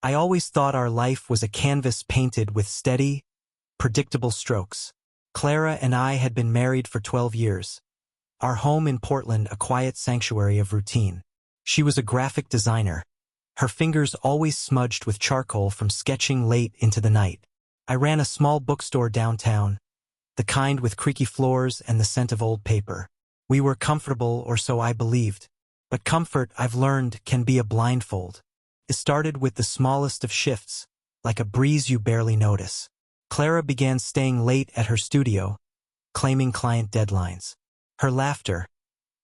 I always thought our life was a canvas painted with steady, predictable strokes. Clara and I had been married for 12 years. Our home in Portland a quiet sanctuary of routine. She was a graphic designer, her fingers always smudged with charcoal from sketching late into the night. I ran a small bookstore downtown, the kind with creaky floors and the scent of old paper. We were comfortable, or so I believed. But comfort, I've learned, can be a blindfold. It started with the smallest of shifts, like a breeze you barely notice. Clara began staying late at her studio, claiming client deadlines. Her laughter,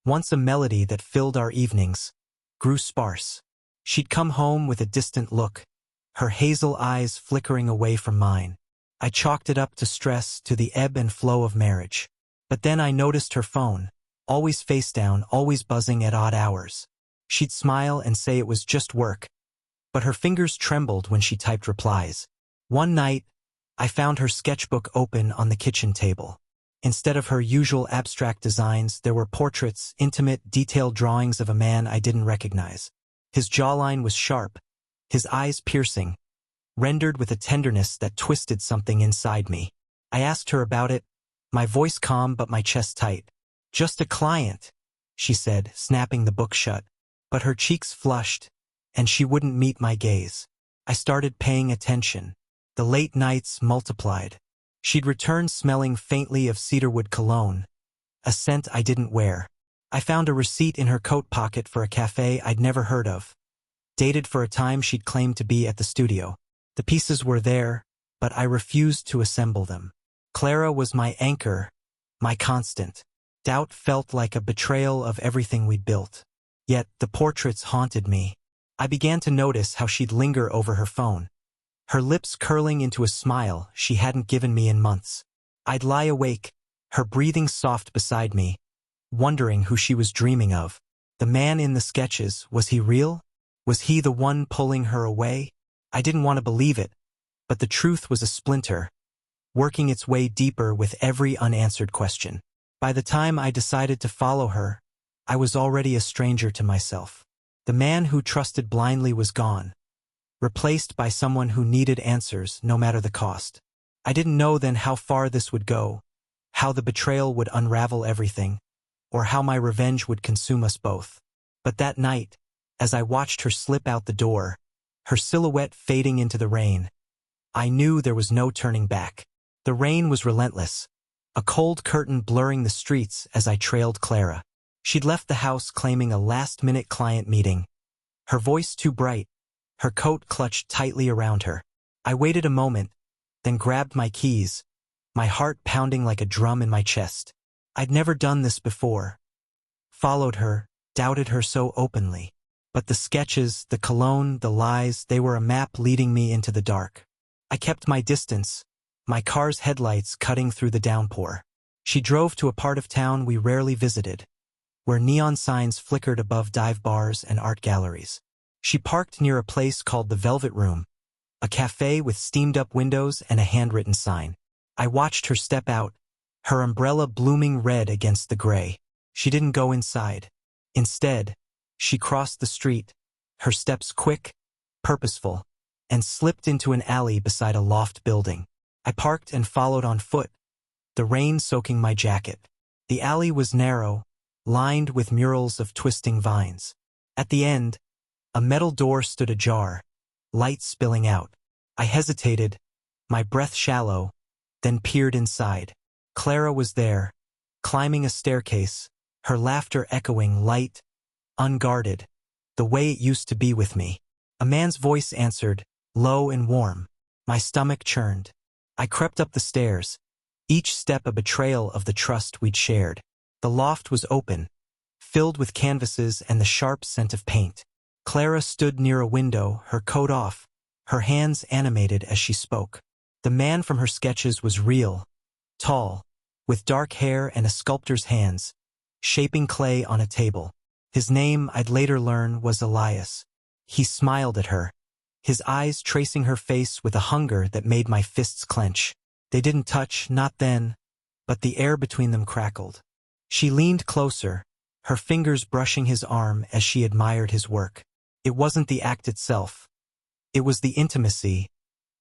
once a melody that filled our evenings, grew sparse. She'd come home with a distant look, her hazel eyes flickering away from mine. I chalked it up to stress, to the ebb and flow of marriage. But then I noticed her phone, always face down, always buzzing at odd hours. She'd smile and say it was just work, but her fingers trembled when she typed replies. One night, I found her sketchbook open on the kitchen table. Instead of her usual abstract designs, there were portraits, intimate, detailed drawings of a man I didn't recognize. His jawline was sharp, his eyes piercing, rendered with a tenderness that twisted something inside me. I asked her about it, my voice calm but my chest tight. "Just a client," she said, snapping the book shut. But her cheeks flushed, and she wouldn't meet my gaze. I started paying attention. The late nights multiplied. She'd return smelling faintly of cedarwood cologne, a scent I didn't wear. I found a receipt in her coat pocket for a cafe I'd never heard of, dated for a time she'd claimed to be at the studio. The pieces were there, but I refused to assemble them. Clara was my anchor, my constant. Doubt felt like a betrayal of everything we'd built. Yet the portraits haunted me. I began to notice how she'd linger over her phone, her lips curling into a smile she hadn't given me in months. I'd lie awake, her breathing soft beside me, wondering who she was dreaming of. The man in the sketches, was he real? Was he the one pulling her away? I didn't want to believe it, but the truth was a splinter, working its way deeper with every unanswered question. By the time I decided to follow her, I was already a stranger to myself. The man who trusted blindly was gone, replaced by someone who needed answers no matter the cost. I didn't know then how far this would go, how the betrayal would unravel everything, or how my revenge would consume us both. But that night, as I watched her slip out the door, her silhouette fading into the rain, I knew there was no turning back. The rain was relentless, a cold curtain blurring the streets as I trailed Clara. She'd left the house claiming a last-minute client meeting, her voice too bright, her coat clutched tightly around her. I waited a moment, then grabbed my keys, my heart pounding like a drum in my chest. I'd never done this before. Followed her, doubted her so openly. But the sketches, the cologne, the lies, they were a map leading me into the dark. I kept my distance, my car's headlights cutting through the downpour. She drove to a part of town we rarely visited, where neon signs flickered above dive bars and art galleries. She parked near a place called the Velvet Room, a cafe with steamed-up windows and a handwritten sign. I watched her step out, her umbrella blooming red against the gray. She didn't go inside. Instead, she crossed the street, her steps quick, purposeful, and slipped into an alley beside a loft building. I parked and followed on foot, the rain soaking my jacket. The alley was narrow, lined with murals of twisting vines. At the end, a metal door stood ajar, light spilling out. I hesitated, my breath shallow, then peered inside. Clara was there, climbing a staircase, her laughter echoing light, unguarded, the way it used to be with me. A man's voice answered, low and warm. My stomach churned. I crept up the stairs, each step a betrayal of the trust we'd shared. The loft was open, filled with canvases and the sharp scent of paint. Clara stood near a window, her coat off, her hands animated as she spoke. The man from her sketches was real, tall, with dark hair and a sculptor's hands, shaping clay on a table. His name, I'd later learn, was Elias. He smiled at her, his eyes tracing her face with a hunger that made my fists clench. They didn't touch, not then, but the air between them crackled. She leaned closer, her fingers brushing his arm as she admired his work. It wasn't the act itself. It was the intimacy,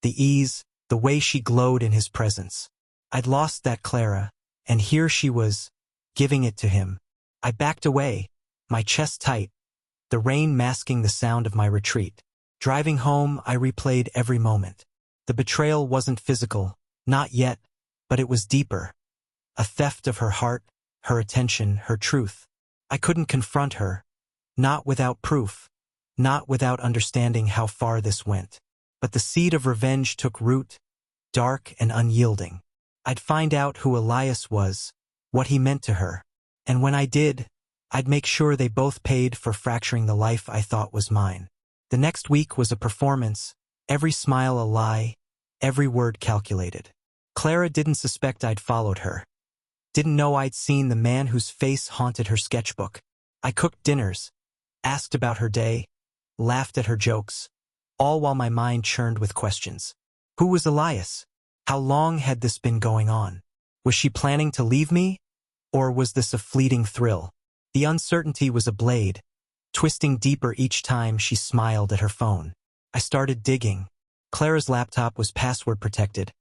the ease, the way she glowed in his presence. I'd lost that Clara, and here she was, giving it to him. I backed away, my chest tight, the rain masking the sound of my retreat. Driving home, I replayed every moment. The betrayal wasn't physical, not yet, but it was deeper. A theft of her heart, her attention, her truth. I couldn't confront her, not without proof, not without understanding how far this went. But the seed of revenge took root, dark and unyielding. I'd find out who Elias was, what he meant to her. And when I did, I'd make sure they both paid for fracturing the life I thought was mine. The next week was a performance, every smile a lie, every word calculated. Clara didn't suspect I'd followed her. Didn't know I'd seen the man whose face haunted her sketchbook. I cooked dinners, asked about her day, laughed at her jokes, all while my mind churned with questions. Who was Elias? How long had this been going on? Was she planning to leave me? Or was this a fleeting thrill? The uncertainty was a blade, twisting deeper each time she smiled at her phone. I started digging. Clara's laptop was password protected,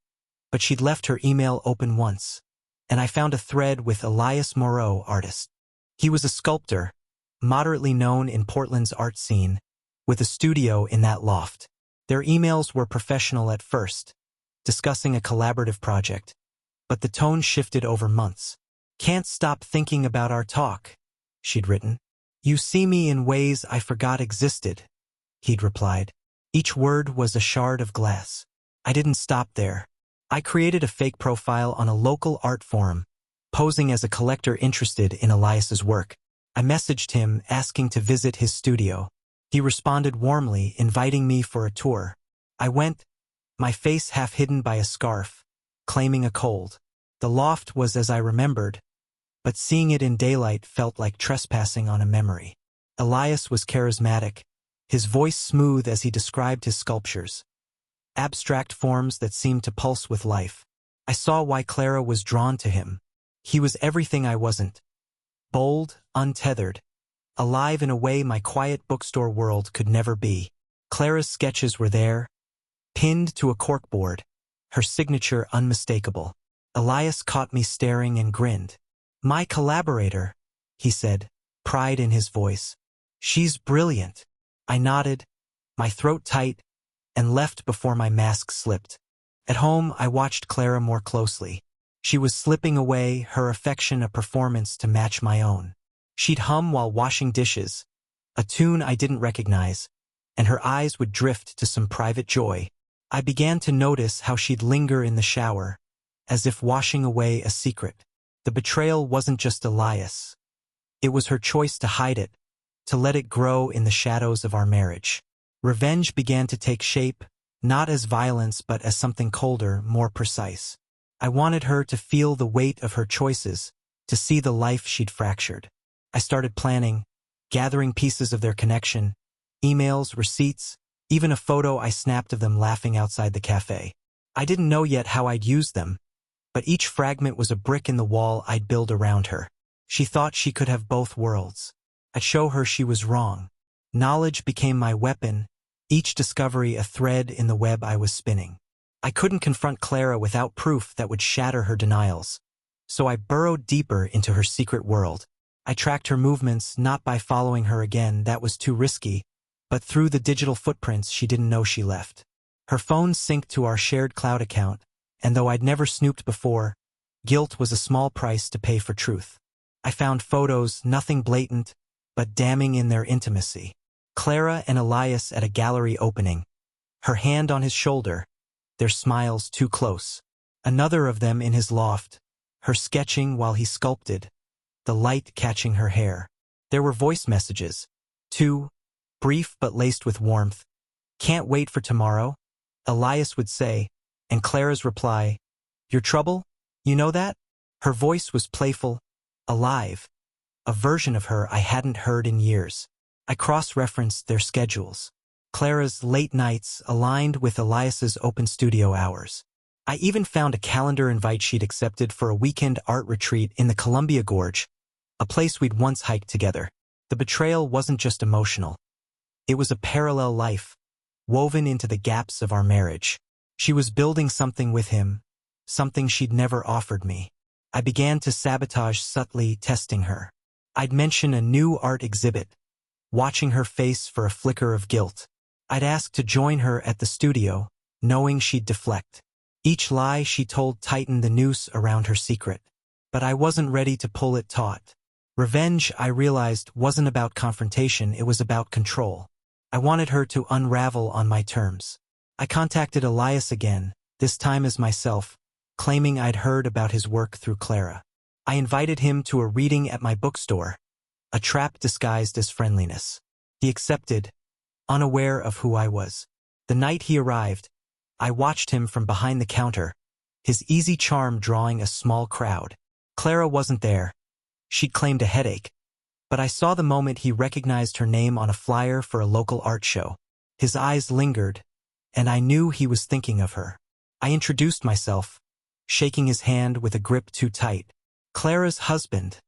but she'd left her email open once, and I found a thread with Elias Moreau, artist. He was a sculptor, moderately known in Portland's art scene, with a studio in that loft. Their emails were professional at first, discussing a collaborative project, but the tone shifted over months. "Can't stop thinking about our talk," she'd written. "You see me in ways I forgot existed," he'd replied. Each word was a shard of glass. I didn't stop there. I created a fake profile on a local art forum, posing as a collector interested in Elias's work. I messaged him asking to visit his studio. He responded warmly, inviting me for a tour. I went, my face half hidden by a scarf, claiming a cold. The loft was as I remembered, but seeing it in daylight felt like trespassing on a memory. Elias was charismatic, his voice smooth as he described his sculptures. Abstract forms that seemed to pulse with life. I saw why Clara was drawn to him. He was everything I wasn't. Bold, untethered, alive in a way my quiet bookstore world could never be. Clara's sketches were there, pinned to a corkboard, her signature unmistakable. Elias caught me staring and grinned. "My collaborator," he said, pride in his voice. "She's brilliant." I nodded, my throat tight, and left before my mask slipped. At home, I watched Clara more closely. She was slipping away, her affection a performance to match my own. She'd hum while washing dishes, a tune I didn't recognize, and her eyes would drift to some private joy. I began to notice how she'd linger in the shower, as if washing away a secret. The betrayal wasn't just Elias. It was her choice to hide it, to let it grow in the shadows of our marriage. Revenge began to take shape, not as violence but as something colder, more precise. I wanted her to feel the weight of her choices, to see the life she'd fractured. I started planning, gathering pieces of their connection, emails, receipts, even a photo I snapped of them laughing outside the cafe. I didn't know yet how I'd use them, but each fragment was a brick in the wall I'd build around her. She thought she could have both worlds. I'd show her she was wrong. Knowledge became my weapon, each discovery a thread in the web I was spinning. I couldn't confront Clara without proof that would shatter her denials. So I burrowed deeper into her secret world. I tracked her movements not by following her again, that was too risky, but through the digital footprints she didn't know she left. Her phone synced to our shared cloud account, and though I'd never snooped before, guilt was a small price to pay for truth. I found photos, nothing blatant, but damning in their intimacy. Clara and Elias at a gallery opening, her hand on his shoulder, their smiles too close. Another of them in his loft, her sketching while he sculpted, the light catching her hair. There were voice messages, two, brief but laced with warmth. "Can't wait for tomorrow," Elias would say, and Clara's reply, "Your trouble? You know that?" Her voice was playful, alive, a version of her I hadn't heard in years. I cross-referenced their schedules. Clara's late nights aligned with Elias's open studio hours. I even found a calendar invite she'd accepted for a weekend art retreat in the Columbia Gorge, a place we'd once hiked together. The betrayal wasn't just emotional. It was a parallel life, woven into the gaps of our marriage. She was building something with him, something she'd never offered me. I began to sabotage subtly, testing her. I'd mention a new art exhibit, watching her face for a flicker of guilt. I'd ask to join her at the studio, knowing she'd deflect. Each lie she told tightened the noose around her secret. But I wasn't ready to pull it taut. Revenge, I realized, wasn't about confrontation, it was about control. I wanted her to unravel on my terms. I contacted Elias again, this time as myself, claiming I'd heard about his work through Clara. I invited him to a reading at my bookstore, a trap disguised as friendliness. He accepted, unaware of who I was. The night he arrived, I watched him from behind the counter, his easy charm drawing a small crowd. Clara wasn't there. She'd claimed a headache. But I saw the moment he recognized her name on a flyer for a local art show. His eyes lingered, and I knew he was thinking of her. I introduced myself, shaking his hand with a grip too tight. "Clara's husband,"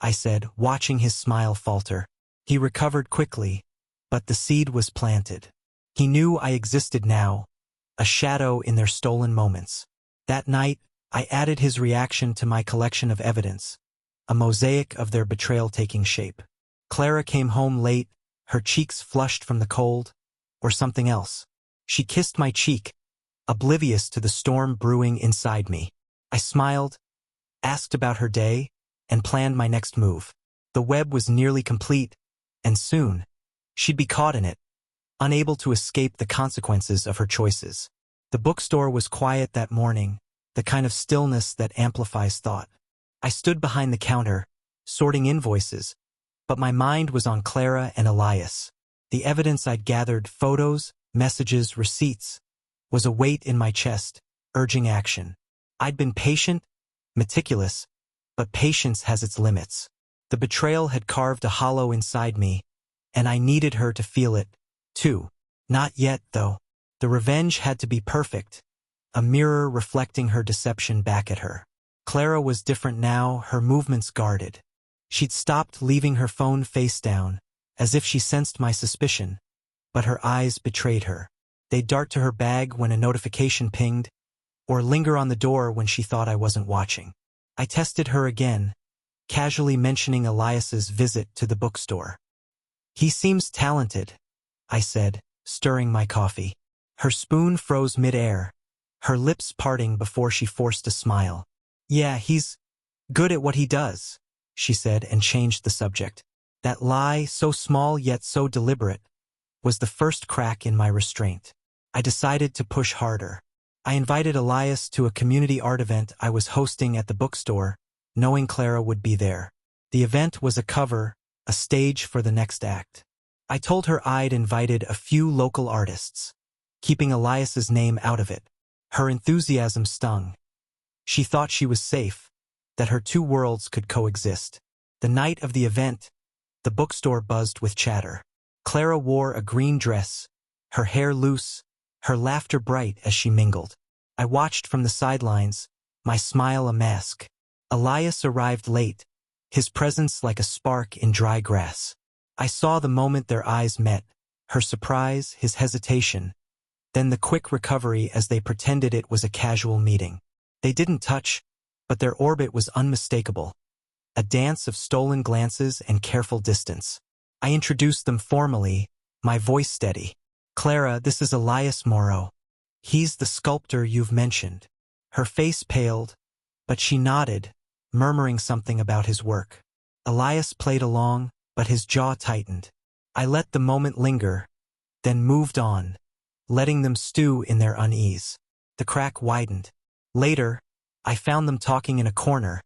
I said, watching his smile falter. He recovered quickly, but the seed was planted. He knew I existed now, a shadow in their stolen moments. That night, I added his reaction to my collection of evidence, a mosaic of their betrayal taking shape. Clara came home late, her cheeks flushed from the cold, or something else. She kissed my cheek, oblivious to the storm brewing inside me. I smiled, asked about her day, and planned my next move. The web was nearly complete, and soon, she'd be caught in it, unable to escape the consequences of her choices. The bookstore was quiet that morning, the kind of stillness that amplifies thought. I stood behind the counter, sorting invoices, but my mind was on Clara and Elias. The evidence I'd gathered, photos, messages, receipts, was a weight in my chest, urging action. I'd been patient, meticulous, but patience has its limits. The betrayal had carved a hollow inside me, and I needed her to feel it, too. Not yet, though. The revenge had to be perfect, a mirror reflecting her deception back at her. Clara was different now, her movements guarded. She'd stopped leaving her phone face down, as if she sensed my suspicion, but her eyes betrayed her. They'd dart to her bag when a notification pinged, or linger on the door when she thought I wasn't watching. I tested her again, casually mentioning Elias's visit to the bookstore. "He seems talented," I said, stirring my coffee. Her spoon froze mid-air, her lips parting before she forced a smile. "Yeah, he's good at what he does," she said, and changed the subject. That lie, so small yet so deliberate, was the first crack in my restraint. I decided to push harder. I invited Elias to a community art event I was hosting at the bookstore, knowing Clara would be there. The event was a cover, a stage for the next act. I told her I'd invited a few local artists, keeping Elias's name out of it. Her enthusiasm stung. She thought she was safe, that her two worlds could coexist. The night of the event, the bookstore buzzed with chatter. Clara wore a green dress, her hair loose, her laughter bright as she mingled. I watched from the sidelines, my smile a mask. Elias arrived late, his presence like a spark in dry grass. I saw the moment their eyes met, her surprise, his hesitation, then the quick recovery as they pretended it was a casual meeting. They didn't touch, but their orbit was unmistakable, a dance of stolen glances and careful distance. I introduced them formally, my voice steady. "Clara, this is Elias Morrow. He's the sculptor you've mentioned." Her face paled, but she nodded, murmuring something about his work. Elias played along, but his jaw tightened. I let the moment linger, then moved on, letting them stew in their unease. The crack widened. Later, I found them talking in a corner,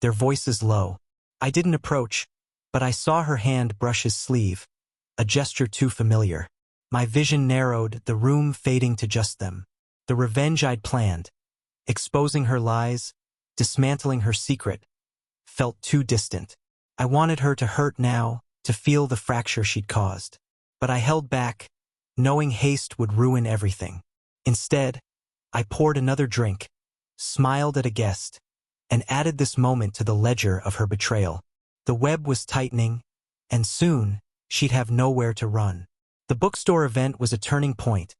their voices low. I didn't approach, but I saw her hand brush his sleeve, a gesture too familiar. My vision narrowed, the room fading to just them. The revenge I'd planned, exposing her lies, dismantling her secret, felt too distant. I wanted her to hurt now, to feel the fracture she'd caused. But I held back, knowing haste would ruin everything. Instead, I poured another drink, smiled at a guest, and added this moment to the ledger of her betrayal. The web was tightening, and soon, she'd have nowhere to run. The bookstore event was a turning point,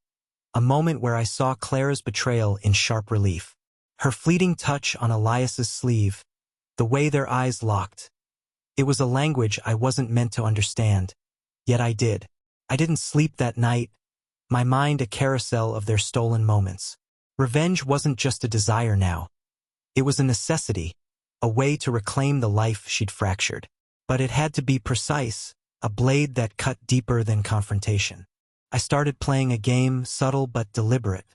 a moment where I saw Clara's betrayal in sharp relief. Her fleeting touch on Elias's sleeve, the way their eyes locked. It was a language I wasn't meant to understand, yet I did. I didn't sleep that night, my mind a carousel of their stolen moments. Revenge wasn't just a desire now. It was a necessity, a way to reclaim the life she'd fractured. But it had to be precise, a blade that cut deeper than confrontation. I started playing a game, subtle but deliberate.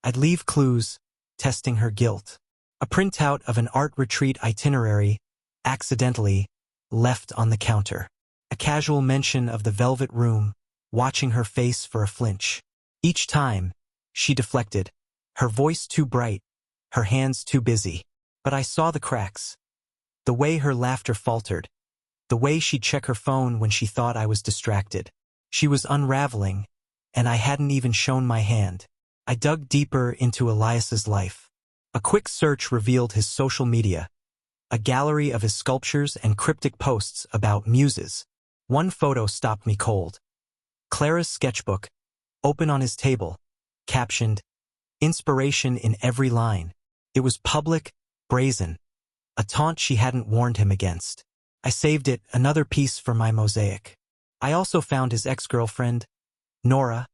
I'd leave clues, testing her guilt. A printout of an art retreat itinerary, accidentally, left on the counter. A casual mention of the velvet room, watching her face for a flinch. Each time, she deflected, her voice too bright, her hands too busy. But I saw the cracks. The way her laughter faltered, the way she'd check her phone when she thought I was distracted. She was unraveling, and I hadn't even shown my hand. I dug deeper into Elias's life. A quick search revealed his social media, a gallery of his sculptures and cryptic posts about muses. One photo stopped me cold. Clara's sketchbook, open on his table, captioned, "Inspiration in every line." It was public, brazen, a taunt she hadn't warned him against. I saved it, another piece for my mosaic. I also found his ex-girlfriend, Nora,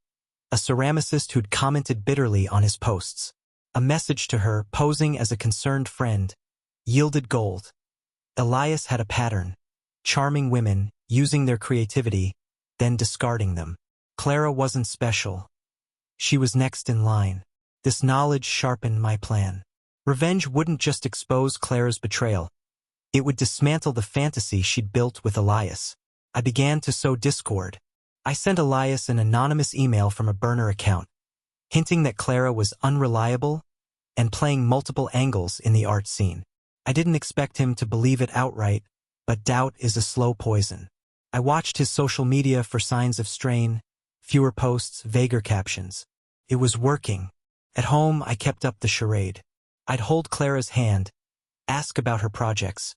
a ceramicist who'd commented bitterly on his posts. A message to her, posing as a concerned friend, yielded gold. Elias had a pattern, charming women, using their creativity, then discarding them. Clara wasn't special. She was next in line. This knowledge sharpened my plan. Revenge wouldn't just expose Clara's betrayal. It would dismantle the fantasy she'd built with Elias. I began to sow discord. I sent Elias an anonymous email from a burner account, hinting that Clara was unreliable and playing multiple angles in the art scene. I didn't expect him to believe it outright, but doubt is a slow poison. I watched his social media for signs of strain, fewer posts, vaguer captions. It was working. At home, I kept up the charade. I'd hold Clara's hand, ask about her projects,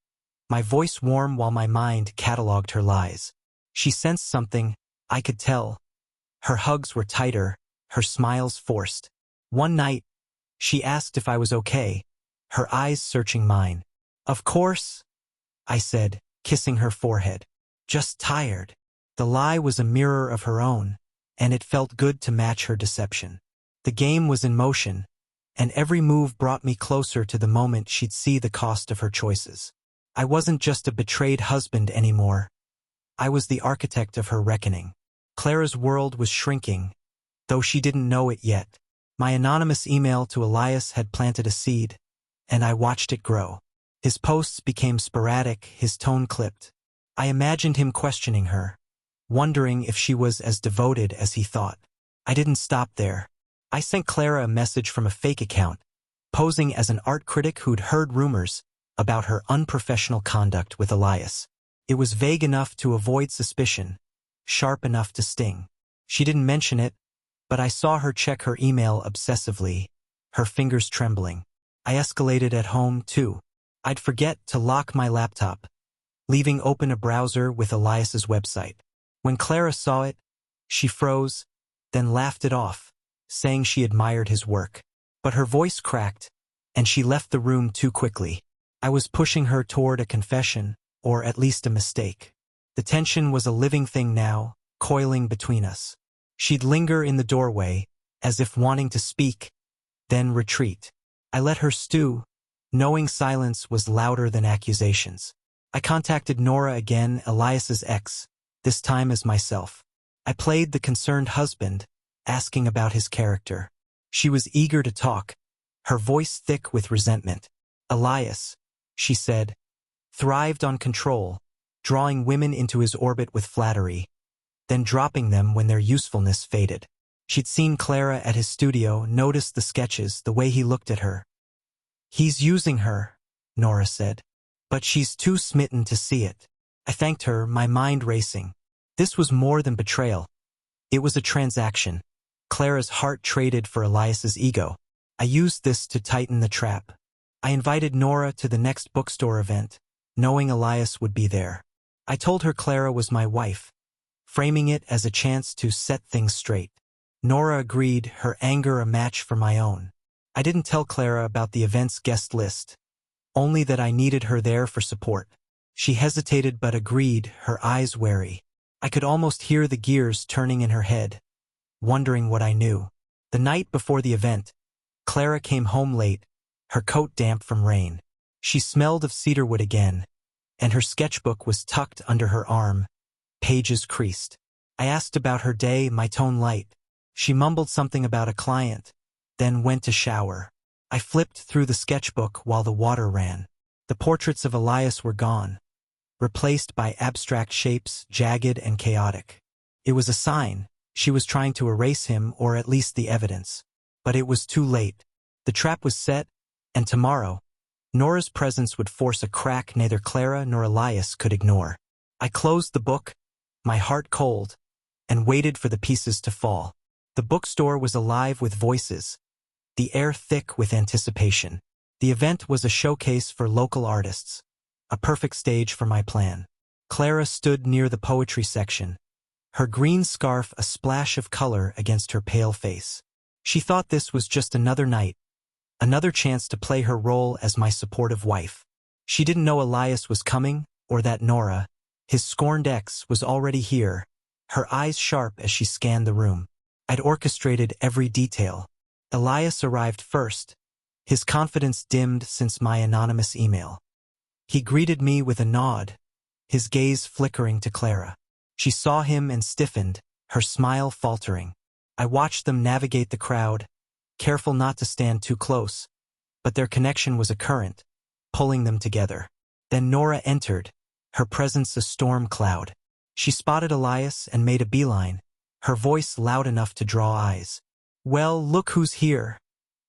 my voice warm while my mind catalogued her lies. She sensed something, I could tell. Her hugs were tighter, her smiles forced. One night, she asked if I was okay, her eyes searching mine. "Of course," I said, kissing her forehead. "Just tired." The lie was a mirror of her own, and it felt good to match her deception. The game was in motion, and every move brought me closer to the moment she'd see the cost of her choices. I wasn't just a betrayed husband anymore. I was the architect of her reckoning. Clara's world was shrinking, though she didn't know it yet. My anonymous email to Elias had planted a seed, and I watched it grow. His posts became sporadic, his tone clipped. I imagined him questioning her, wondering if she was as devoted as he thought. I didn't stop there. I sent Clara a message from a fake account, posing as an art critic who'd heard rumors about her unprofessional conduct with Elias. It was vague enough to avoid suspicion, sharp enough to sting. She didn't mention it, but I saw her check her email obsessively, her fingers trembling. I escalated at home, too. I'd forget to lock my laptop, leaving open a browser with Elias's website. When Clara saw it, she froze, then laughed it off, saying she admired his work. But her voice cracked, and she left the room too quickly. I was pushing her toward a confession, or at least a mistake. The tension was a living thing now, coiling between us. She'd linger in the doorway, as if wanting to speak, then retreat. I let her stew, knowing silence was louder than accusations. I contacted Nora again, Elias's ex, this time as myself. I played the concerned husband, asking about his character. She was eager to talk, her voice thick with resentment. Elias, she said, thrived on control, drawing women into his orbit with flattery, then dropping them when their usefulness faded. She'd seen Clara at his studio, noticed the sketches, the way he looked at her. "He's using her," Nora said, "but she's too smitten to see it." I thanked her, my mind racing. This was more than betrayal. It was a transaction. Clara's heart traded for Elias's ego. I used this to tighten the trap. I invited Nora to the next bookstore event, knowing Elias would be there. I told her Clara was my wife, framing it as a chance to set things straight. Nora agreed, her anger a match for my own. I didn't tell Clara about the event's guest list, only that I needed her there for support. She hesitated but agreed, her eyes wary. I could almost hear the gears turning in her head, wondering what I knew. The night before the event, Clara came home late, her coat damp from rain. She smelled of cedarwood again, and her sketchbook was tucked under her arm, pages creased. I asked about her day, my tone light. She mumbled something about a client, then went to shower. I flipped through the sketchbook while the water ran. The portraits of Elias were gone, replaced by abstract shapes, jagged and chaotic. It was a sign. She was trying to erase him, or at least the evidence. But it was too late. The trap was set, and tomorrow, Nora's presence would force a crack neither Clara nor Elias could ignore. I closed the book, my heart cold, and waited for the pieces to fall. The bookstore was alive with voices, the air thick with anticipation. The event was a showcase for local artists, a perfect stage for my plan. Clara stood near the poetry section, her green scarf a splash of color against her pale face. She thought this was just another night, another chance to play her role as my supportive wife. She didn't know Elias was coming, or that Nora, his scorned ex, was already here, her eyes sharp as she scanned the room. I'd orchestrated every detail. Elias arrived first, his confidence dimmed since my anonymous email. He greeted me with a nod, his gaze flickering to Clara. She saw him and stiffened, her smile faltering. I watched them navigate the crowd, careful not to stand too close, but their connection was a current, pulling them together. Then Nora entered, her presence a storm cloud. She spotted Elias and made a beeline, her voice loud enough to draw eyes. "Well, look who's here,"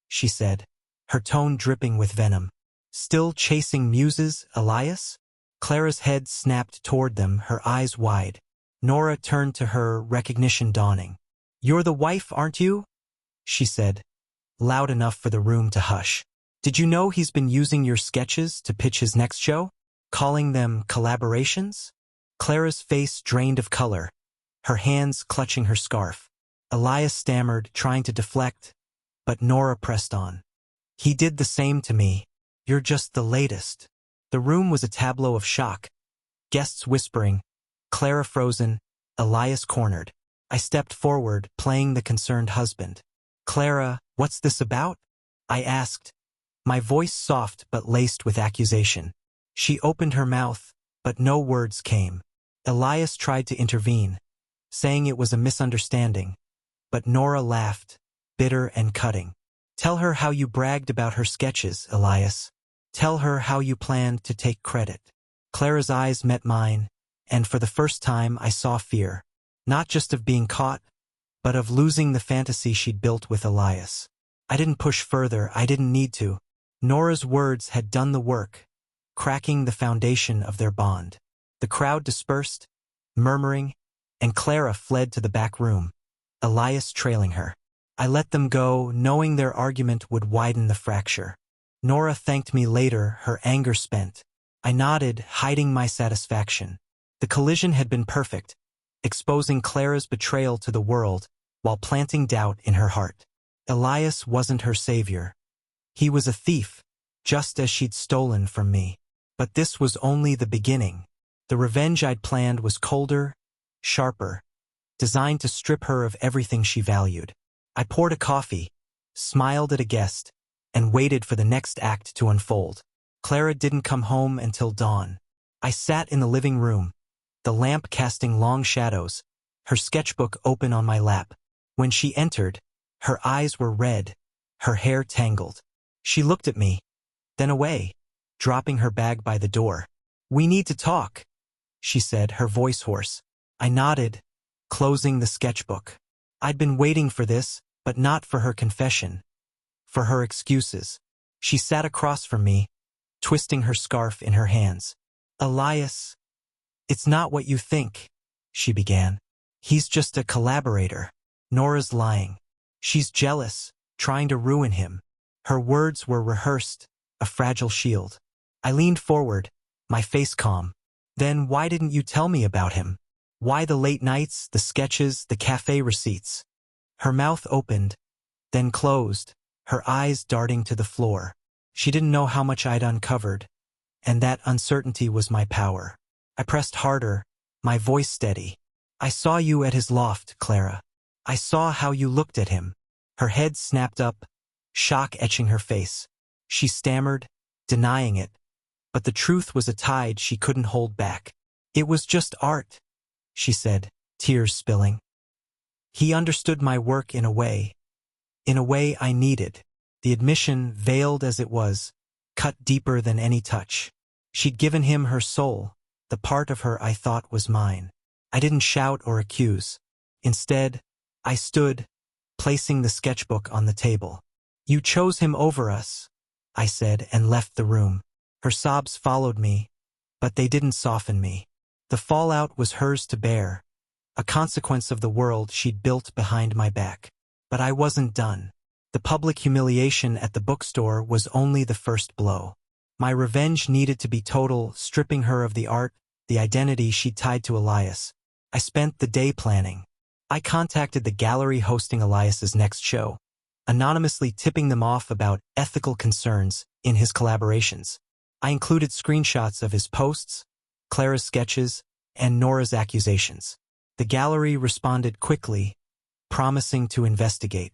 she said, her tone dripping with venom. "Still chasing muses, Elias?" Clara's head snapped toward them, her eyes wide. Nora turned to her, recognition dawning. "You're the wife, aren't you?" she said, loud enough for the room to hush. "Did you know he's been using your sketches to pitch his next show? Calling them collaborations?" Clara's face drained of color, her hands clutching her scarf. Elias stammered, trying to deflect, but Nora pressed on. "He did the same to me. You're just the latest." The room was a tableau of shock. Guests whispering, Clara frozen, Elias cornered. I stepped forward, playing the concerned husband. "Clara, what's this about?" I asked, my voice soft but laced with accusation. She opened her mouth, but no words came. Elias tried to intervene, saying it was a misunderstanding, but Nora laughed, bitter and cutting. "Tell her how you bragged about her sketches, Elias. Tell her how you planned to take credit." Clara's eyes met mine, and for the first time I saw fear, not just of being caught, but of losing the fantasy she'd built with Elias. I didn't push further, I didn't need to. Nora's words had done the work, cracking the foundation of their bond. The crowd dispersed, murmuring, and Clara fled to the back room, Elias trailing her. I let them go, knowing their argument would widen the fracture. Nora thanked me later, her anger spent. I nodded, hiding my satisfaction. The collision had been perfect, exposing Clara's betrayal to the world while planting doubt in her heart. Elias wasn't her savior. He was a thief, just as she'd stolen from me. But this was only the beginning. The revenge I'd planned was colder, sharper, designed to strip her of everything she valued. I poured a coffee, smiled at a guest, and waited for the next act to unfold. Clara didn't come home until dawn. I sat in the living room, the lamp casting long shadows, her sketchbook open on my lap. When she entered, her eyes were red, her hair tangled. She looked at me, then away, dropping her bag by the door. "We need to talk," she said, her voice hoarse. I nodded, closing the sketchbook. I'd been waiting for this, but not for her confession, for her excuses. She sat across from me, twisting her scarf in her hands. "Elias, it's not what you think," she began. "He's just a collaborator. Nora's lying. She's jealous, trying to ruin him." Her words were rehearsed, a fragile shield. I leaned forward, my face calm. "Then why didn't you tell me about him?" Why the late nights, the sketches, the cafe receipts? Her mouth opened, then closed, her eyes darting to the floor. She didn't know how much I'd uncovered, and that uncertainty was my power. I pressed harder, my voice steady. I saw you at his loft, Clara. I saw how you looked at him. Her head snapped up, shock etching her face. She stammered, denying it, but the truth was a tide she couldn't hold back. It was just art, she said, tears spilling. He understood my work in a way I needed. The admission, veiled as it was, cut deeper than any touch. She'd given him her soul, the part of her I thought was mine. I didn't shout or accuse. Instead, I stood, placing the sketchbook on the table. You chose him over us, I said, and left the room. Her sobs followed me, but they didn't soften me. The fallout was hers to bear, a consequence of the world she'd built behind my back. But I wasn't done. The public humiliation at the bookstore was only the first blow. My revenge needed to be total, stripping her of the art, the identity she'd tied to Elias. I spent the day planning. I contacted the gallery hosting Elias's next show, anonymously tipping them off about ethical concerns in his collaborations. I included screenshots of his posts, Clara's sketches, and Nora's accusations. The gallery responded quickly, promising to investigate.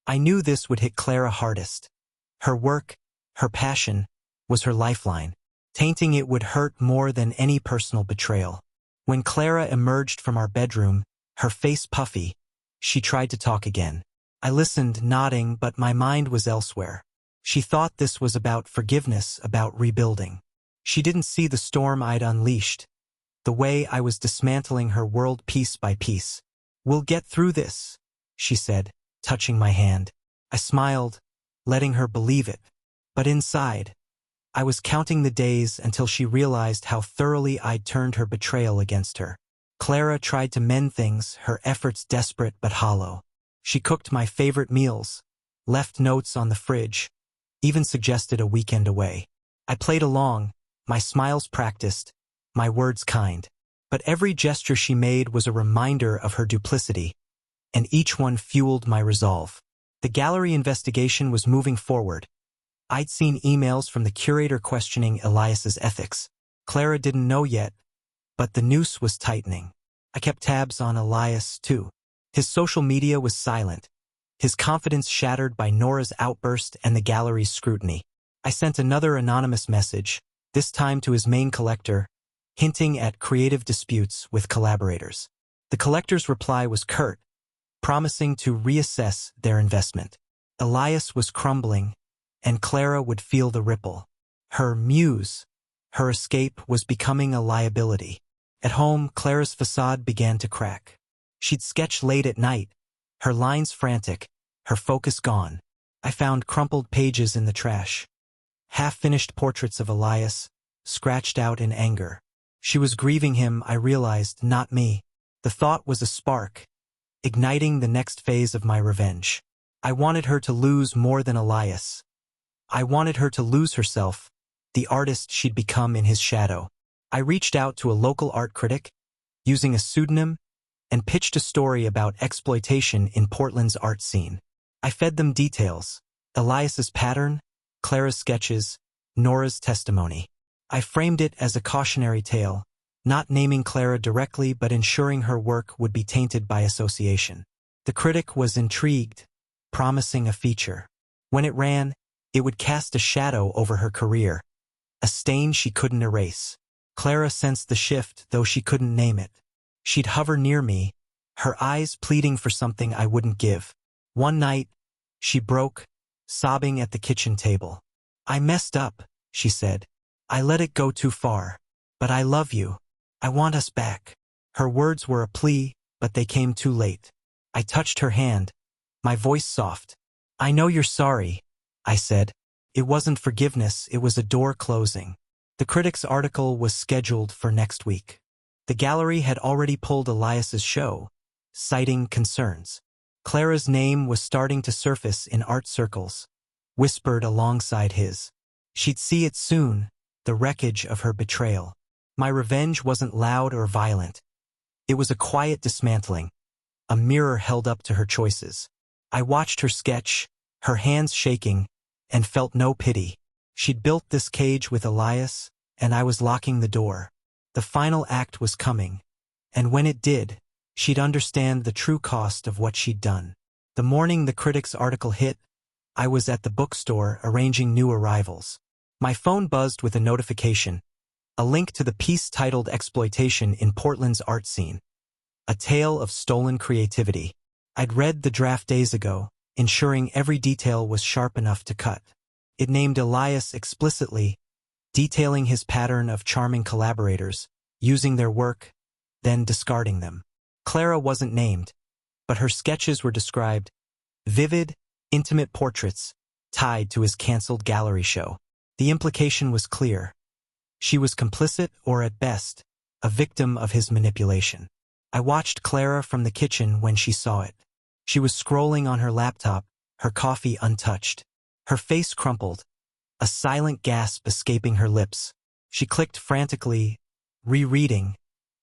I knew this would hit Clara hardest. Her work, her passion, was her lifeline. Tainting it would hurt more than any personal betrayal. When Clara emerged from our bedroom, her face puffy, she tried to talk again. I listened, nodding, but my mind was elsewhere. She thought this was about forgiveness, about rebuilding. She didn't see the storm I'd unleashed, the way I was dismantling her world piece by piece. We'll get through this, she said, touching my hand. I smiled, letting her believe it. But inside, I was counting the days until she realized how thoroughly I'd turned her betrayal against her. Clara tried to mend things, her efforts desperate but hollow. She cooked my favorite meals, left notes on the fridge, even suggested a weekend away. I played along, my smiles practiced, my words kind. But every gesture she made was a reminder of her duplicity, and each one fueled my resolve. The gallery investigation was moving forward. I'd seen emails from the curator questioning Elias's ethics. Clara didn't know yet, but the noose was tightening. I kept tabs on Elias, too. His social media was silent, his confidence shattered by Nora's outburst and the gallery's scrutiny. I sent another anonymous message, this time to his main collector, hinting at creative disputes with collaborators. The collector's reply was curt, promising to reassess their investment. Elias was crumbling, and Clara would feel the ripple. Her muse, her escape, was becoming a liability. At home, Clara's facade began to crack. She'd sketch late at night, her lines frantic, her focus gone. I found crumpled pages in the trash. Half-finished portraits of Elias, scratched out in anger. She was grieving him, I realized, not me. The thought was a spark, igniting the next phase of my revenge. I wanted her to lose more than Elias. I wanted her to lose herself, the artist she'd become in his shadow. I reached out to a local art critic, using a pseudonym, and pitched a story about exploitation in Portland's art scene. I fed them details, Elias's pattern, Clara's sketches, Nora's testimony. I framed it as a cautionary tale, not naming Clara directly but ensuring her work would be tainted by association. The critic was intrigued, promising a feature. When it ran, it would cast a shadow over her career, a stain she couldn't erase. Clara sensed the shift, though she couldn't name it. She'd hover near me, her eyes pleading for something I wouldn't give. One night, she broke, sobbing at the kitchen table. I messed up, she said. I let it go too far. But I love you. I want us back. Her words were a plea, but they came too late. I touched her hand, my voice soft. I know you're sorry, I said. It wasn't forgiveness, it was a door closing. The critic's article was scheduled for next week. The gallery had already pulled Elias's show, citing concerns. Clara's name was starting to surface in art circles, whispered alongside his. She'd see it soon, the wreckage of her betrayal. My revenge wasn't loud or violent. It was a quiet dismantling, a mirror held up to her choices. I watched her sketch, her hands shaking, and felt no pity. She'd built this cage with Elias, and I was locking the door. The final act was coming, and when it did, she'd understand the true cost of what she'd done. The morning the critic's article hit, I was at the bookstore arranging new arrivals. My phone buzzed with a notification, a link to the piece titled Exploitation in Portland's Art Scene, a tale of stolen creativity. I'd read the draft days ago, ensuring every detail was sharp enough to cut. It named Elias explicitly, detailing his pattern of charming collaborators, using their work, then discarding them. Clara wasn't named, but her sketches were described, vivid, intimate portraits, tied to his cancelled gallery show. The implication was clear. She was complicit, or at best, a victim of his manipulation. I watched Clara from the kitchen when she saw it. She was scrolling on her laptop, her coffee untouched. Her face crumpled, a silent gasp escaping her lips. She clicked frantically, rereading,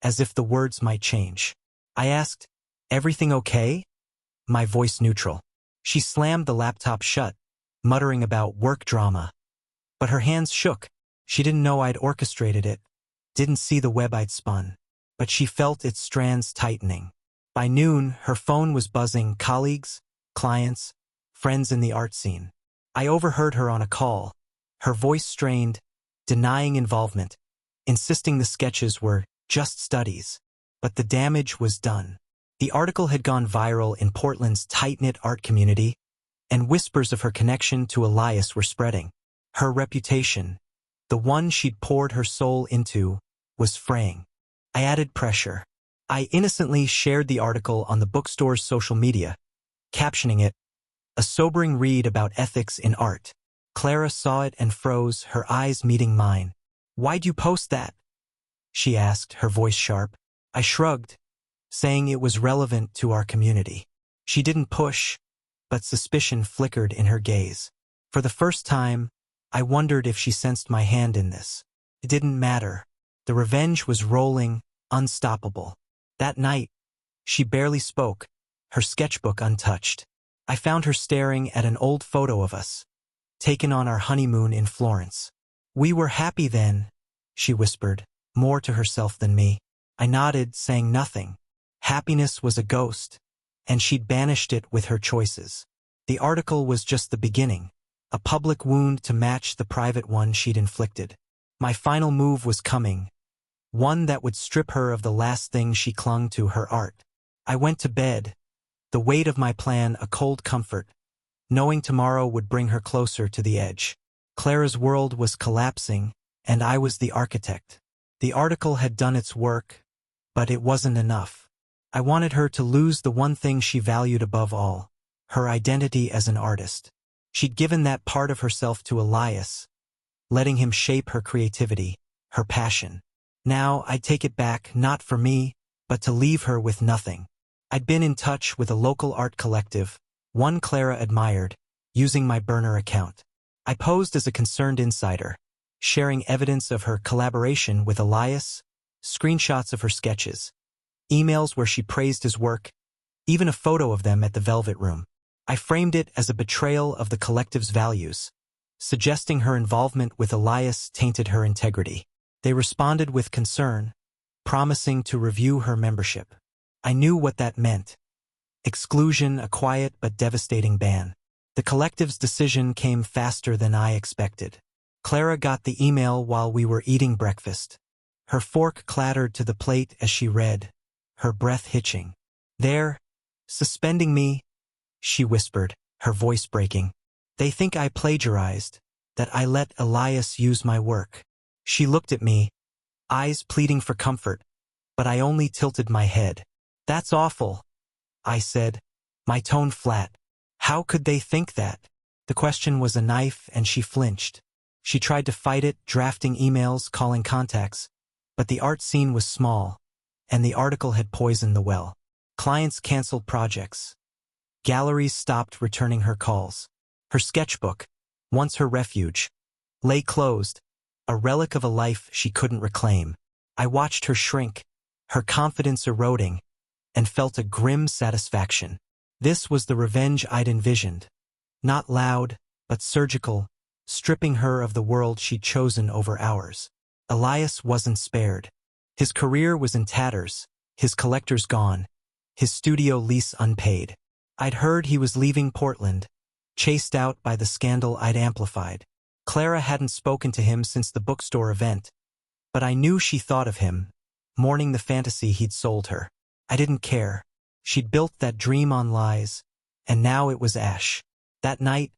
as if the words might change. I asked, "Everything okay?" My voice neutral. She slammed the laptop shut, muttering about work drama. But her hands shook. She didn't know I'd orchestrated it, didn't see the web I'd spun. But she felt its strands tightening. By noon, her phone was buzzing colleagues, clients, friends in the art scene. I overheard her on a call, her voice strained, denying involvement, insisting the sketches were just studies. But the damage was done. The article had gone viral in Portland's tight-knit art community, and whispers of her connection to Elias were spreading. Her reputation, the one she'd poured her soul into, was fraying. I added pressure. I innocently shared the article on the bookstore's social media, captioning it, "A sobering read about ethics in art." Clara saw it and froze, her eyes meeting mine. "Why'd you post that?" she asked, her voice sharp. I shrugged, saying it was relevant to our community. She didn't push, but suspicion flickered in her gaze. For the first time, I wondered if she sensed my hand in this. It didn't matter. The revenge was rolling, unstoppable. That night, she barely spoke, her sketchbook untouched. I found her staring at an old photo of us, taken on our honeymoon in Florence. "We were happy then," she whispered, more to herself than me. I nodded, saying nothing. Happiness was a ghost, and she'd banished it with her choices. The article was just the beginning, a public wound to match the private one she'd inflicted. My final move was coming, one that would strip her of the last thing she clung to, her art. I went to bed, the weight of my plan a cold comfort, knowing tomorrow would bring her closer to the edge. Clara's world was collapsing, and I was the architect. The article had done its work, but it wasn't enough. I wanted her to lose the one thing she valued above all, her identity as an artist. She'd given that part of herself to Elias, letting him shape her creativity, her passion. Now I'd take it back, not for me, but to leave her with nothing. I'd been in touch with a local art collective, one Clara admired, using my burner account. I posed as a concerned insider, sharing evidence of her collaboration with Elias, screenshots of her sketches, emails where she praised his work, even a photo of them at the Velvet Room. I framed it as a betrayal of the collective's values, suggesting her involvement with Elias tainted her integrity. They responded with concern, promising to review her membership. I knew what that meant. Exclusion, a quiet but devastating ban. The collective's decision came faster than I expected. Clara got the email while we were eating breakfast. Her fork clattered to the plate as she read, her breath hitching. "They're suspending me," she whispered, her voice breaking. "They think I plagiarized, that I let Elias use my work." She looked at me, eyes pleading for comfort, but I only tilted my head. "That's awful," I said, my tone flat. "How could they think that?" The question was a knife, and she flinched. She tried to fight it, drafting emails, calling contacts, but the art scene was small, and the article had poisoned the well. Clients canceled projects. Galleries stopped returning her calls. Her sketchbook, once her refuge, lay closed, a relic of a life she couldn't reclaim. I watched her shrink, her confidence eroding, and felt a grim satisfaction. This was the revenge I'd envisioned. Not loud, but surgical, stripping her of the world she'd chosen over ours. Elias wasn't spared. His career was in tatters, his collectors gone, his studio lease unpaid. I'd heard he was leaving Portland, chased out by the scandal I'd amplified. Clara hadn't spoken to him since the bookstore event, but I knew she thought of him, mourning the fantasy he'd sold her. I didn't care. She'd built that dream on lies, and now it was ash. That night,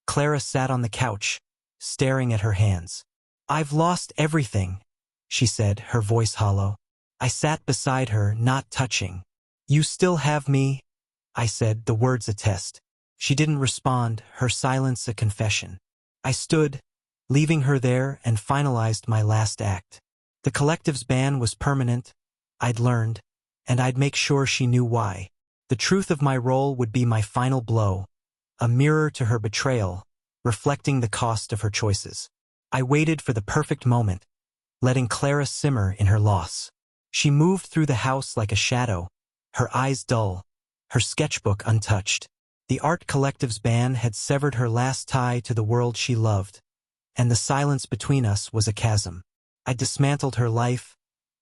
Clara sat on the couch, staring at her hands. "I've lost everything," she said, her voice hollow. I sat beside her, not touching. "You still have me," I said, the words a test. She didn't respond, her silence a confession. I stood, leaving her there, and finalized my last act. The collective's ban was permanent, I'd learned, and I'd make sure she knew why. The truth of my role would be my final blow, a mirror to her betrayal, reflecting the cost of her choices. I waited for the perfect moment, letting Clara simmer in her loss. She moved through the house like a shadow, her eyes dull, her sketchbook untouched. The art collective's ban had severed her last tie to the world she loved, and the silence between us was a chasm. I dismantled her life,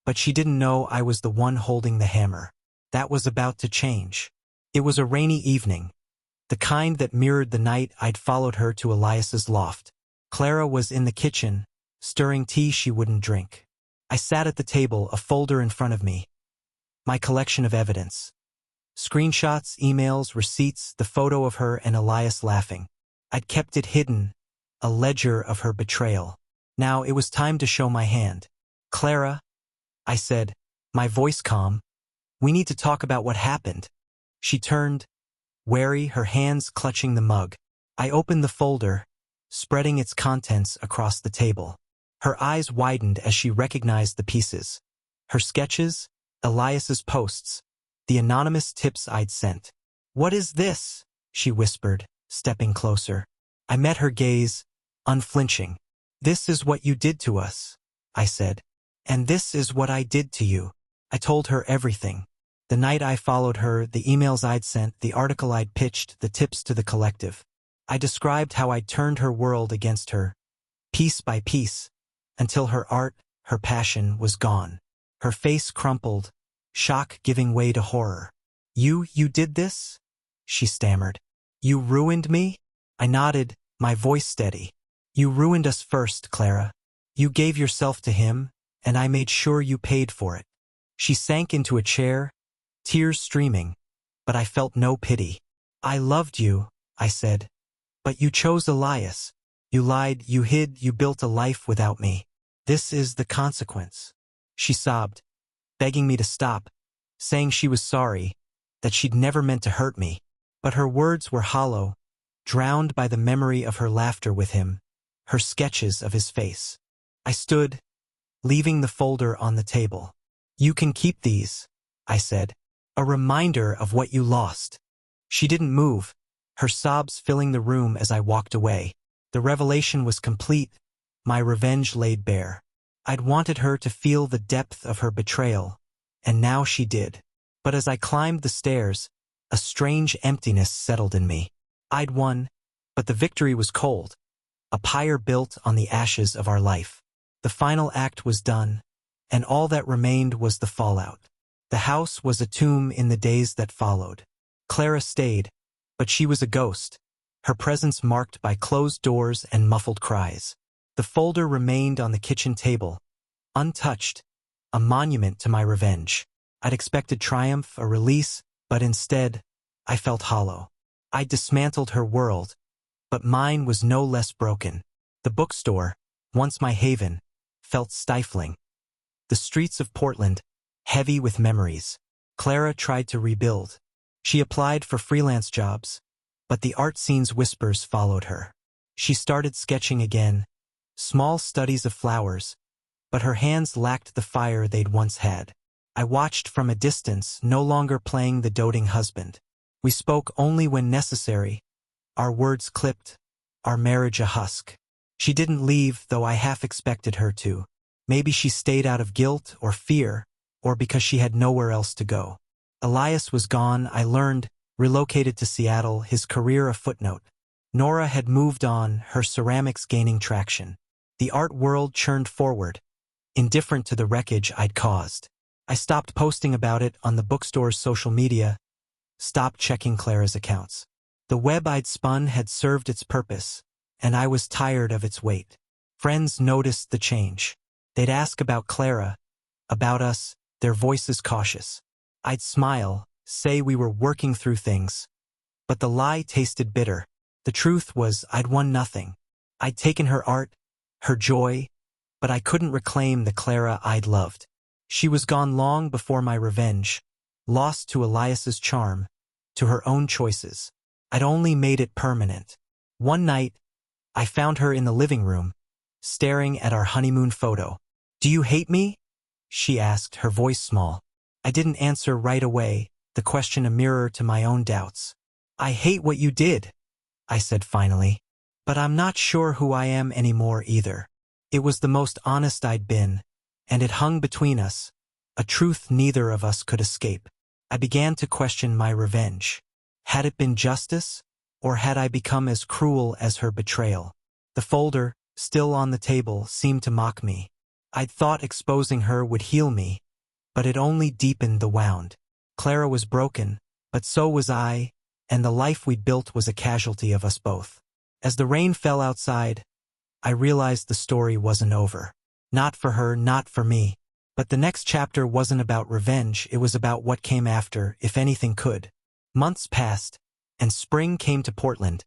but she didn't know I was the one holding the hammer. That was about to change. It was a rainy evening, the kind that mirrored the night I'd followed her to Elias's loft. Clara was in the kitchen, stirring tea she wouldn't drink. I sat at the table, a folder in front of me. My collection of evidence. Screenshots, emails, receipts, the photo of her and Elias laughing. I'd kept it hidden, a ledger of her betrayal. Now it was time to show my hand. "Clara," I said, my voice calm, "we need to talk about what happened." She turned, wary, her hands clutching the mug. I opened the folder, spreading its contents across the table. Her eyes widened as she recognized the pieces. Her sketches, Elias's posts, the anonymous tips I'd sent. "What is this?" she whispered, stepping closer. I met her gaze, unflinching. "This is what you did to us," I said. "And this is what I did to you." I told her everything. The night I followed her, the emails I'd sent, the article I'd pitched, the tips to the collective. I described how I'd turned her world against her, piece by piece, until her art, her passion, was gone. Her face crumpled, shock giving way to horror. You did this?" she stammered. "You ruined me?" I nodded, my voice steady. "You ruined us first, Clara. You gave yourself to him, and I made sure you paid for it." She sank into a chair, tears streaming, but I felt no pity. "I loved you," I said, "but you chose Elias. You lied, you hid, you built a life without me. This is the consequence." She sobbed, begging me to stop, saying she was sorry, that she'd never meant to hurt me. But her words were hollow, drowned by the memory of her laughter with him, her sketches of his face. I stood, leaving the folder on the table. "You can keep these," I said, "a reminder of what you lost." She didn't move, her sobs filling the room as I walked away. The revelation was complete, my revenge laid bare. I'd wanted her to feel the depth of her betrayal, and now she did. But as I climbed the stairs, a strange emptiness settled in me. I'd won, but the victory was cold, a pyre built on the ashes of our life. The final act was done, and all that remained was the fallout. The house was a tomb in the days that followed. Clara stayed, but she was a ghost, her presence marked by closed doors and muffled cries. The folder remained on the kitchen table, untouched, a monument to my revenge. I'd expected triumph, a release, but instead, I felt hollow. I dismantled her world, but mine was no less broken. The bookstore, once my haven, felt stifling. The streets of Portland, heavy with memories. Clara tried to rebuild. She applied for freelance jobs, but the art scene's whispers followed her. She started sketching again, small studies of flowers, but her hands lacked the fire they'd once had. I watched from a distance, no longer playing the doting husband. We spoke only when necessary, our words clipped, our marriage a husk. She didn't leave, though I half expected her to. Maybe she stayed out of guilt or fear, or because she had nowhere else to go. Elias was gone, I learned, relocated to Seattle, his career a footnote. Nora had moved on, her ceramics gaining traction. The art world churned forward, indifferent to the wreckage I'd caused. I stopped posting about it on the bookstore's social media, stopped checking Clara's accounts. The web I'd spun had served its purpose, and I was tired of its weight. Friends noticed the change. They'd ask about Clara, about us, their voices cautious. I'd smile, say we were working through things. But the lie tasted bitter. The truth was I'd won nothing. I'd taken her art, her joy, but I couldn't reclaim the Clara I'd loved. She was gone long before my revenge, lost to Elias's charm, to her own choices. I'd only made it permanent. One night, I found her in the living room, staring at our honeymoon photo. "Do you hate me?" she asked, her voice small. I didn't answer right away, the question a mirror to my own doubts. "I hate what you did," I said finally. "But I'm not sure who I am anymore either." It was the most honest I'd been, and it hung between us, a truth neither of us could escape. I began to question my revenge. Had it been justice, or had I become as cruel as her betrayal? The folder, still on the table, seemed to mock me. I'd thought exposing her would heal me, but it only deepened the wound. Clara was broken, but so was I, and the life we'd built was a casualty of us both. As the rain fell outside, I realized the story wasn't over. Not for her, not for me. But the next chapter wasn't about revenge, it was about what came after, if anything could. Months passed, and spring came to Portland,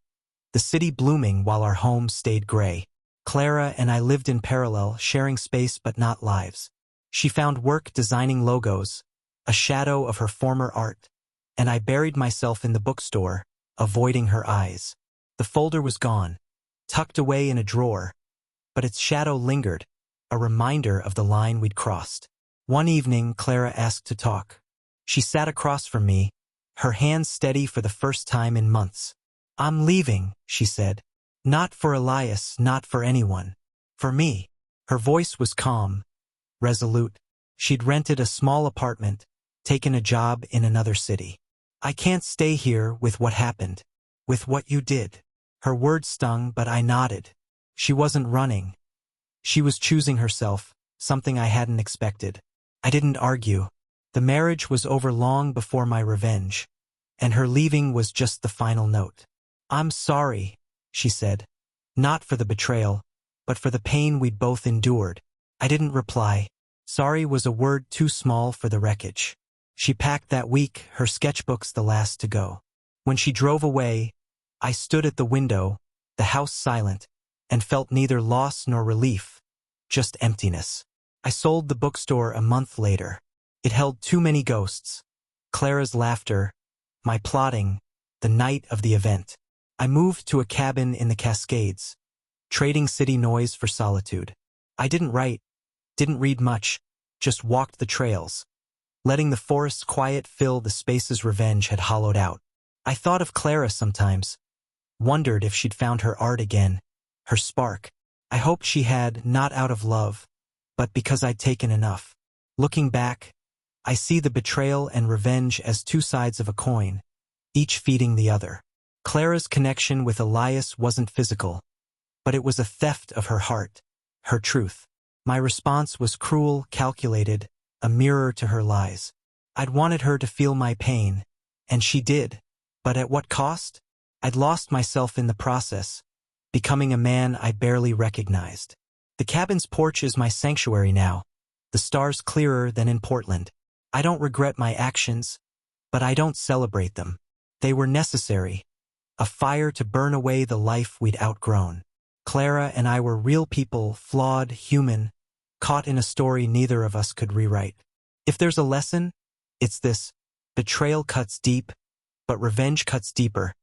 the city blooming while our home stayed gray. Clara and I lived in parallel, sharing space but not lives. She found work designing logos, a shadow of her former art, and I buried myself in the bookstore, avoiding her eyes. The folder was gone, tucked away in a drawer, but its shadow lingered, a reminder of the line we'd crossed. One evening, Clara asked to talk. She sat across from me, her hands steady for the first time in months. "I'm leaving," she said. "Not for Elias, not for anyone. For me." Her voice was calm, resolute. She'd rented a small apartment, taken a job in another city. "I can't stay here with what happened, with what you did." Her words stung, but I nodded. She wasn't running. She was choosing herself, something I hadn't expected. I didn't argue. The marriage was over long before my revenge, and her leaving was just the final note. "I'm sorry," she said. "Not for the betrayal, but for the pain we'd both endured." I didn't reply. Sorry was a word too small for the wreckage. She packed that week, her sketchbooks the last to go. When she drove away, I stood at the window, the house silent, and felt neither loss nor relief, just emptiness. I sold the bookstore a month later. It held too many ghosts. Clara's laughter, my plotting, the night of the event. I moved to a cabin in the Cascades, trading city noise for solitude. I didn't write, didn't read much, just walked the trails, letting the forest's quiet fill the spaces revenge had hollowed out. I thought of Clara sometimes, wondered if she'd found her art again, her spark. I hoped she had, not out of love, but because I'd taken enough. Looking back, I see the betrayal and revenge as two sides of a coin, each feeding the other. Clara's connection with Elias wasn't physical, but it was a theft of her heart, her truth. My response was cruel, calculated, a mirror to her lies. I'd wanted her to feel my pain, and she did. But at what cost? I'd lost myself in the process, becoming a man I barely recognized. The cabin's porch is my sanctuary now, the stars clearer than in Portland. I don't regret my actions, but I don't celebrate them. They were necessary, a fire to burn away the life we'd outgrown. Clara and I were real people, flawed, human, caught in a story neither of us could rewrite. If there's a lesson, it's this: betrayal cuts deep, but revenge cuts deeper,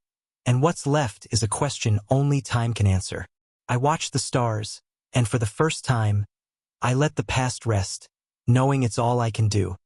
and what's left is a question only time can answer. I watched the stars, and for the first time, I let the past rest, knowing it's all I can do.